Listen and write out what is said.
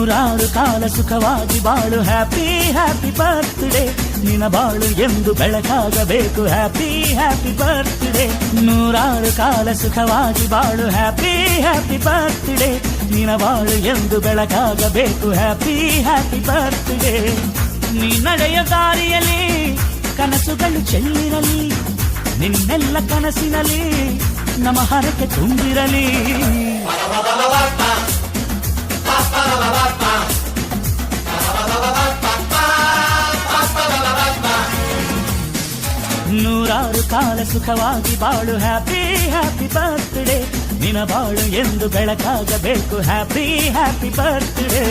ನೂರಾರು ಕಾಲ ಸುಖವಾಗಿ ಬಾಳು ಹ್ಯಾಪಿ ಹ್ಯಾಪಿ ಬರ್ತ್ಡೇ ನಿನ ಬಾಳು ಎಂದು ಬೆಳಕಾಗಬೇಕು ಹ್ಯಾಪಿ ಹ್ಯಾಪಿ ಬರ್ತ್ಡೇ ನೂರಾರು ಕಾಲ ಸುಖವಾಗಿ ಬಾಳು ಹ್ಯಾಪಿ ಹ್ಯಾಪಿ ಬರ್ತ್ಡೇ ನಿನ ಬಾಳು ಎಂದು ಬೆಳಕಾಗಬೇಕು ಹ್ಯಾಪಿ ಹ್ಯಾಪಿ ಬರ್ತ್ಡೇ ನೀ ನಡೆಯ ದಾರಿಯಲ್ಲಿ ಕನಸುಗಳು ಚೆಲ್ಲಿರಲಿ ನಿನ್ನೆಲ್ಲ ಕನಸಿನಲ್ಲಿ ನಮ್ಮ ಹರಕೆ ತುಂಬಿರಲಿ ನೂರಾರು ಕಾಲ ಸುಖವಾಗಿ ಬಾಳು ಹ್ಯಾಪಿ ಹ್ಯಾಪಿ ಬರ್ತ್ಡೇ ನಿನ ಬಾಳು ಎಂದು ಬೆಳಕಾಗಬೇಕು ಹ್ಯಾಪಿ ಹ್ಯಾಪಿ ಬರ್ತ್ಡೇ